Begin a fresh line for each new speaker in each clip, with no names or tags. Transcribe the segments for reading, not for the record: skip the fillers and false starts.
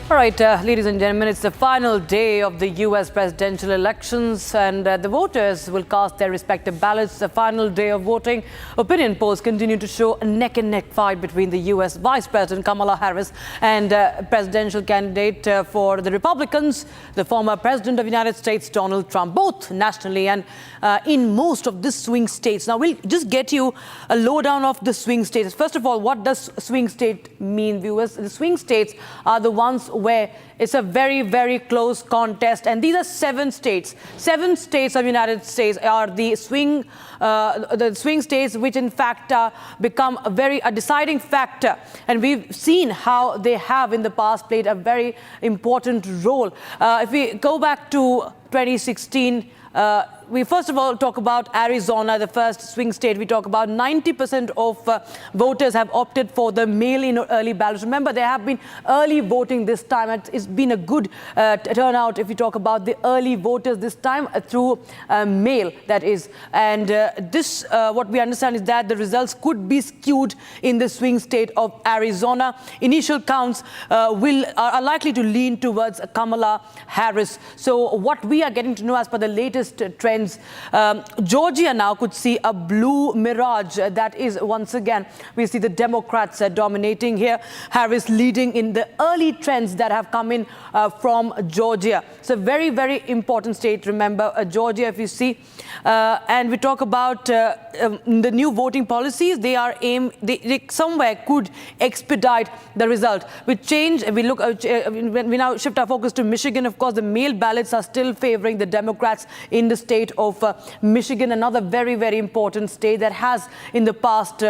All right, ladies and gentlemen, it's the final day of the U.S. presidential elections, and the voters will cast their respective ballots. The final day of voting. Opinion polls continue to show a neck-and-neck fight between the U.S. Vice President Kamala Harris and presidential candidate for the Republicans, the former President of the United States, Donald Trump, both nationally and in most of the swing states. Now, we'll just get you a lowdown of the swing states. First of all, what does swing state mean, viewers? The swing states are the ones where it's a very, very close contest. And these are 7 states. 7 states of the United States are the swing states, which in fact become a deciding factor. And we've seen how they have in the past played a very important role. If we go back to 2016, we first of all talk about Arizona, the first swing state. We talk about 90% of voters have opted for the mail-in or early ballots. Remember, there have been early voting this time. It's been a good turnout if you talk about the early voters this time through mail, that is. And what we understand is that the results could be skewed in the swing state of Arizona. Initial counts are likely to lean towards Kamala Harris. So what we are getting to know as per the latest trends, Georgia now could see a blue mirage. That is, once again, we see the Democrats dominating here. Harris leading in the early trends that have come in from Georgia. It's a very, very important state. Remember, Georgia, if you see. And we talk about the new voting policies. They somewhere could expedite the result. We change. We look. We now shift our focus to Michigan. Of course, the mail ballots are still favoring the Democrats in the state of Michigan, another very, very important state that has in the past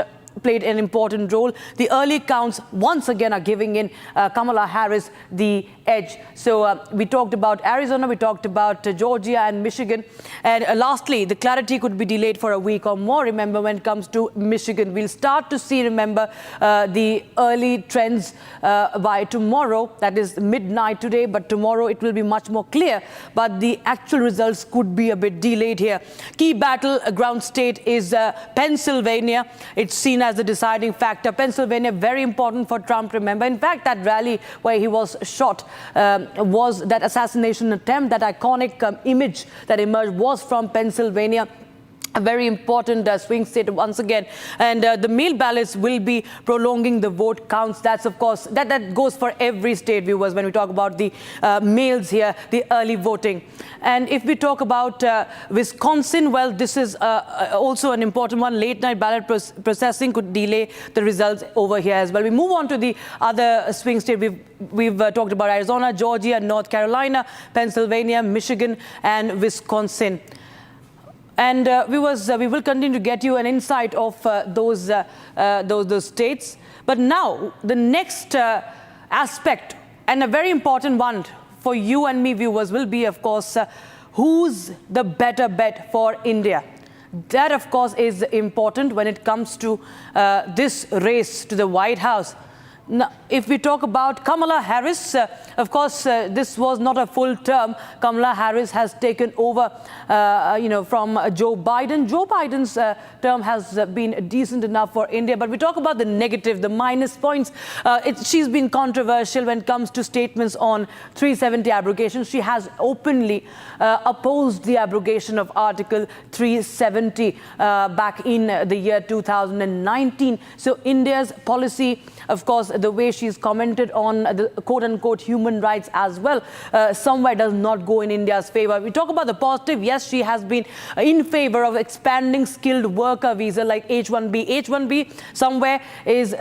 played an important role. The early counts once again are giving in Kamala Harris the edge. So we talked about Arizona, we talked about Georgia and Michigan. And lastly, the clarity could be delayed for a week or more. Remember, when it comes to Michigan, we'll start to see, remember, the early trends by tomorrow. That is midnight today, but tomorrow it will be much more clear. But the actual results could be a bit delayed here. Key battleground state is Pennsylvania. It's seen as the deciding factor. Pennsylvania, very important for Trump, remember. In fact, that rally where he was shot was that assassination attempt, that iconic image that emerged was from Pennsylvania. A very important swing state once again. And the mail ballots will be prolonging the vote counts. That's, of course, that goes for every state, viewers, when we talk about the mails here, the early voting. And if we talk about Wisconsin, well, this is also an important one. Late night ballot processing could delay the results over here as well. We move on to the other swing state. We've talked about Arizona, Georgia, North Carolina, Pennsylvania, Michigan, and Wisconsin. And we will continue to get you an insight of those states. But now, the next aspect, and a very important one for you and me, viewers, will be, of course, who's the better bet for India? That, of course, is important when it comes to this race to the White House. Now, if we talk about Kamala Harris, of course, this was not a full term. Kamala Harris has taken over, from Joe Biden. Joe Biden's term has been decent enough for India. But we talk about the negative, the minus points. She's been controversial when it comes to statements on 370 abrogation. She has openly opposed the abrogation of Article 370 back in the year 2019. So India's policy, of course, the way she's commented on the quote-unquote human rights as well, somewhere does not go in India's favor. We talk about the positive. Yes, she has been in favor of expanding skilled worker visa like H-1B. H-1B somewhere is,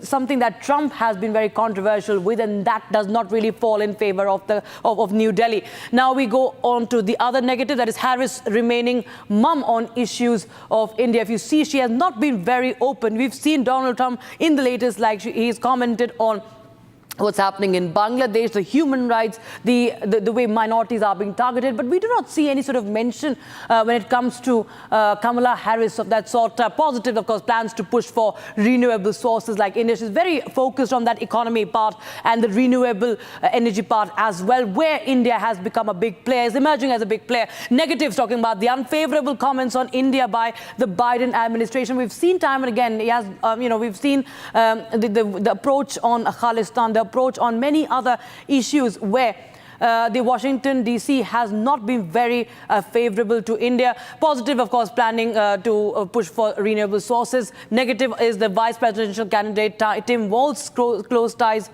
something that Trump has been very controversial with, and that does not really fall in favor of New Delhi. Now we go on to the other negative, that is Harris remaining mum on issues of India. If you see, she has not been very open. We've seen Donald Trump in the latest, he's commented on what's happening in Bangladesh, the human rights, the way minorities are being targeted. But we do not see any sort of mention when it comes to Kamala Harris of that sort. Positive, of course, plans to push for renewable sources like India. She's very focused on that economy part and the renewable energy part as well, where India has become a big player, is emerging as a big player. Negatives, talking about the unfavorable comments on India by the Biden administration. We've seen time and again, we've seen the approach on Khalistan, the approach on many other issues where the Washington, D.C. has not been very favorable to India. Positive, of course, planning to push for renewable sources. Negative is the vice presidential candidate, Tim Walz's close ties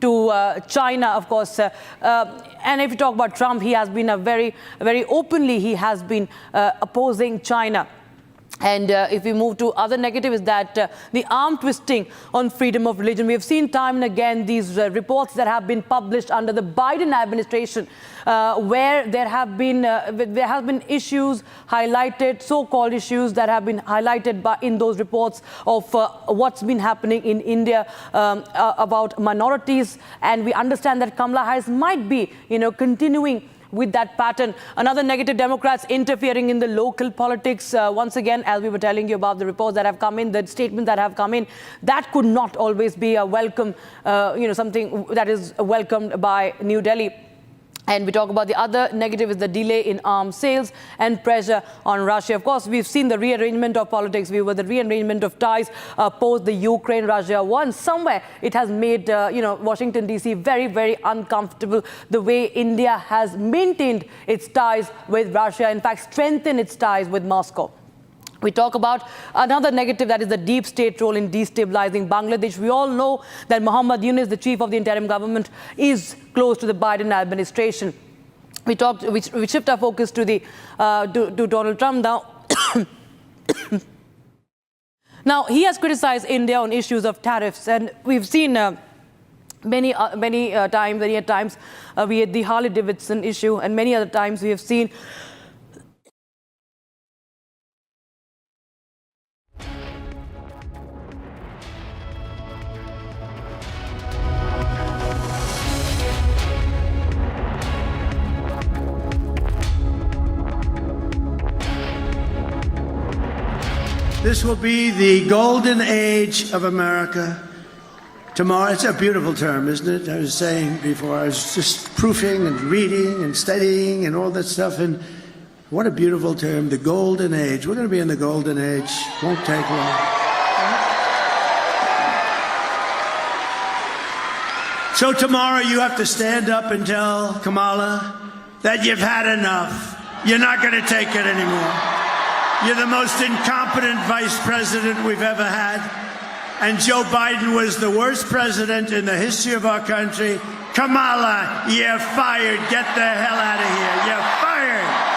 to China, of course. And if you talk about Trump, he has been very openly, he has been opposing China. And if we move to other negative is that the arm twisting on freedom of religion. We have seen time and again these reports that have been published under the Biden administration where there have been issues highlighted, so-called issues that have been highlighted in those reports of what's been happening in India about minorities. And we understand that Kamala Harris might be, continuing with that pattern. Another negative, Democrats interfering in the local politics. Once again, as we were telling you about the reports that have come in, the statements that have come in, that could not always be a welcome, something that is welcomed by New Delhi. And we talk about the other negative is the delay in arms sales and pressure on Russia. Of course, we've seen the rearrangement of politics. The rearrangement of ties post the Ukraine-Russia war. And somewhere it has made, Washington, D.C. very uncomfortable the way India has maintained its ties with Russia, in fact, strengthened its ties with Moscow. We talk about another negative, that is the deep state role in destabilizing Bangladesh. We all know that Muhammad Yunus, the chief of the interim government, is close to the Biden administration. We shift our focus to to Donald Trump now. Now, he has criticized India on issues of tariffs, and we've seen many times we had the Harley-Davidson issue, and many other times we have seen
this will be the golden age of America. Tomorrow, it's a beautiful term, isn't it? I was saying before, I was just proofing and reading and studying and all that stuff, and what a beautiful term, the golden age. We're going to be in the golden age. Won't take long. So tomorrow you have to stand up and tell Kamala that you've had enough. You're not going to take it anymore. You're the most incompetent vice president we've ever had. And Joe Biden was the worst president in the history of our country. Kamala, you're fired. Get the hell out of here. You're fired.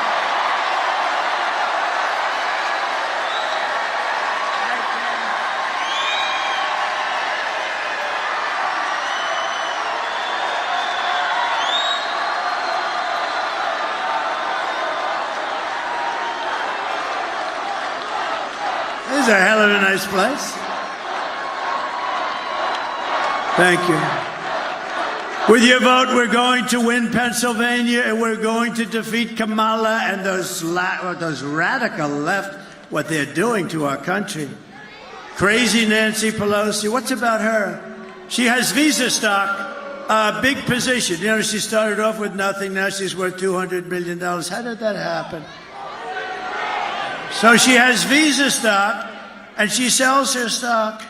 This is a hell of a nice place. Thank you. With your vote, we're going to win Pennsylvania, and we're going to defeat Kamala and those radical left, what they're doing to our country. Crazy Nancy Pelosi, what's about her? She has Visa stock, a big position. She started off with nothing, now she's worth $200 million. How did that happen? So she has Visa stock, and she sells her stock.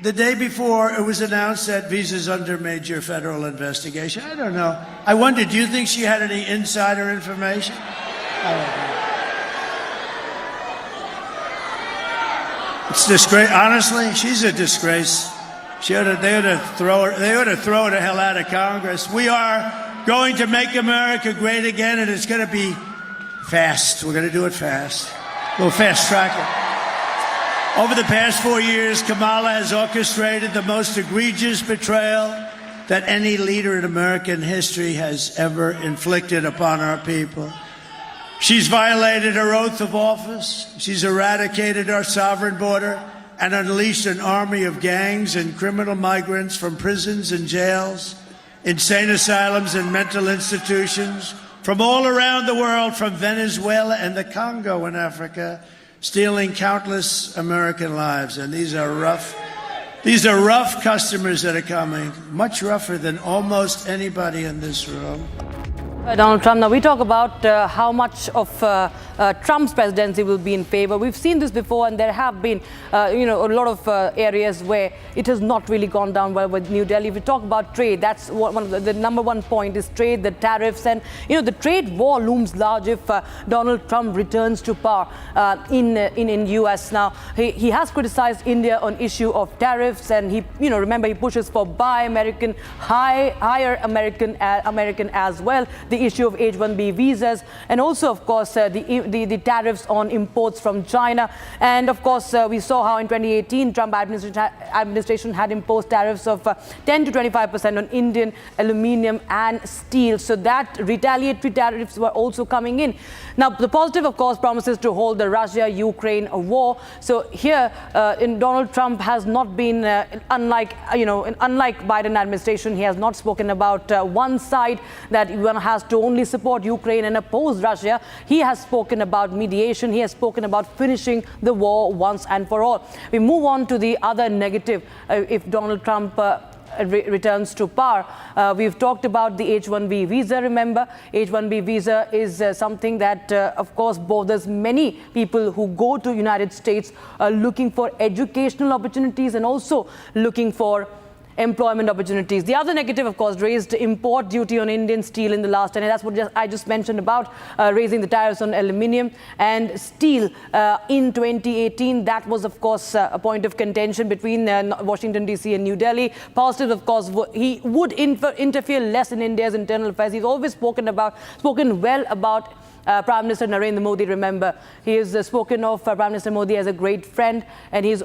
The day before, it was announced that Visa's under major federal investigation. I don't know. I wonder, do you think she had any insider information? I don't know. It's disgrace. Honestly, she's a disgrace. They ought to throw her the hell out of Congress. We are going to make America great again, and it's going to be fast. We're going to do it fast. We'll fast track it. Over the past 4 years, Kamala has orchestrated the most egregious betrayal that any leader in American history has ever inflicted upon our people. She's violated her oath of office. She's eradicated our sovereign border and unleashed an army of gangs and criminal migrants from prisons and jails, insane asylums and mental institutions, from all around the world, from Venezuela and the Congo in Africa, stealing countless American lives. And these are rough customers that are coming, much rougher than almost anybody in this room.
Donald Trump. Now we talk about how much of Trump's presidency will be in favor. We've seen this before, and there have been, a lot of areas where it has not really gone down well with New Delhi. If we talk about trade, that's one of the number one point is trade, the tariffs, and the trade war looms large if Donald Trump returns to power in US. Now he has criticized India on issue of tariffs, and he remember he pushes for buy American, hire American as well. The issue of H-1B visas, and also, of course, the tariffs on imports from China. And, of course, we saw how in 2018, Trump administration had imposed tariffs of 10 to 25% on Indian aluminium and steel. So that retaliatory tariffs were also coming in. Now, the positive, of course, promises to hold the Russia-Ukraine war. So here, Donald Trump has not been, unlike Biden administration, he has not spoken about one side that one has to only support Ukraine and oppose Russia. He has spoken about mediation. He has spoken about finishing the war once and for all. We move on to the other negative if Donald Trump returns to power. We've talked about the H-1B visa. Remember, H-1B visa is something that, of course, bothers many people who go to United States looking for educational opportunities and also looking for employment opportunities. The other negative, of course, raised import duty on Indian steel in the last, and that's what I just mentioned about raising the tariffs on aluminium and steel in 2018. That was, of course, a point of contention between Washington, D.C. and New Delhi. Positive, of course, he would interfere less in India's internal affairs. He's always spoken well about Prime Minister Narendra Modi. Remember, he has spoken of Prime Minister Modi as a great friend, and he's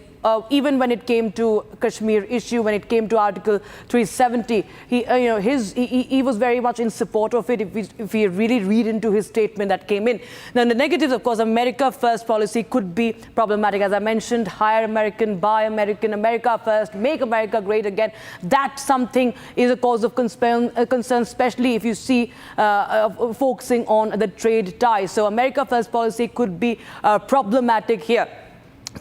even when it came to Kashmir issue, when it came to Article 370, he was very much in support of it. If we really read into his statement that came in. Now, the negatives, of course, America First policy could be problematic. As I mentioned, hire American, buy American, America First, make America great again. That something is a cause of concern, especially if you see focusing on the trade ties. So America First policy could be problematic here.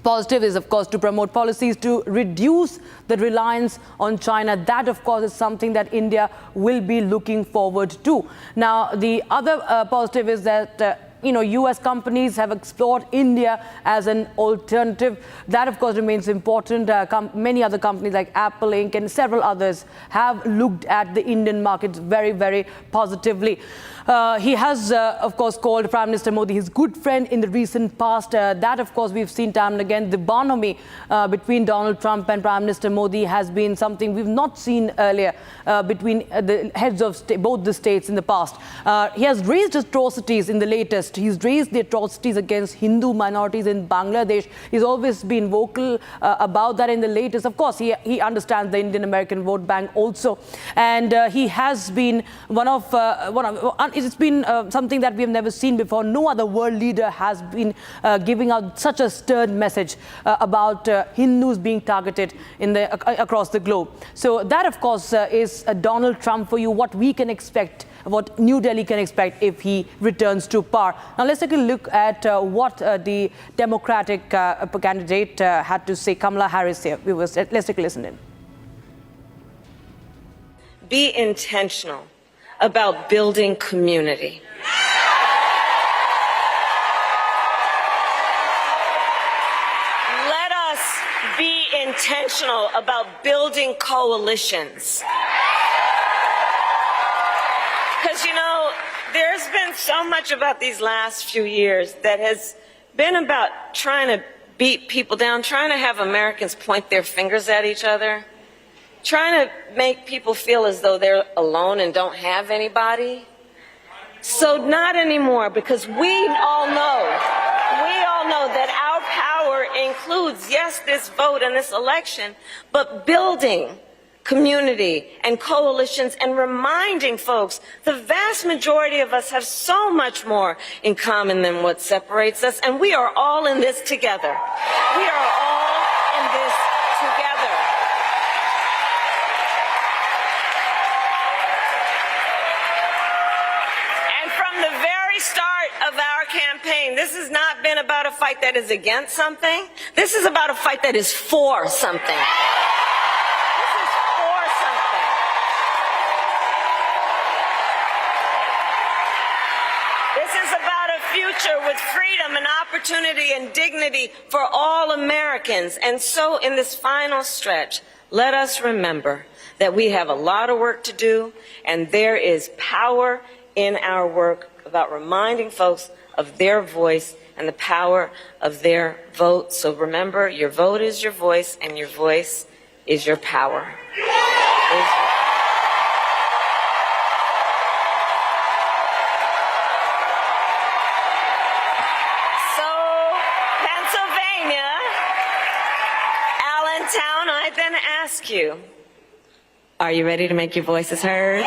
Positive is, of course, to promote policies to reduce the reliance on China. That, of course, is something that India will be looking forward to. Now, the other positive is that US companies have explored India as an alternative. That, of course, remains important. Many other companies like Apple Inc. and several others have looked at the Indian market very, very positively. He has, of course, called Prime Minister Modi his good friend in the recent past. That, of course, we've seen time and again. The bonhomie between Donald Trump and Prime Minister Modi has been something we've not seen earlier between the heads of both the states in the past. He has raised atrocities in the latest. He's raised the atrocities against Hindu minorities in Bangladesh. He's always been vocal about that in the latest. Of course, he understands the Indian American vote bank also. And he has been it's been something that we have never seen before. No other world leader has been giving out such a stern message about Hindus being targeted across the globe. So that, of course, is Donald Trump for you, what we can expect, what New Delhi can expect if he returns to power. Now, let's take a look at what the Democratic candidate had to say, Kamala Harris here. Let's take a listen in.
Be intentional about building community. Let us be intentional about building coalitions. Because, there's been so much about these last few years that has been about trying to beat people down, trying to have Americans point their fingers at each other, trying to make people feel as though they're alone and don't have anybody. So not anymore, because we all know that our power includes, yes, this vote and this election, but building community and coalitions and reminding folks the vast majority of us have so much more in common than what separates us, and we are all in this together. We are all in this together. And from the very start of our campaign, this has not been about a fight that is against something. This is about a fight that is for something. future with freedom and opportunity and dignity for all Americans. And so in this final stretch, let us remember that we have a lot of work to do, and there is power in our work about reminding folks of their voice and the power of their vote. So remember, your vote is your voice, and your voice is your power. So, Pennsylvania, Allentown, I then ask you, are you ready to make your voices heard?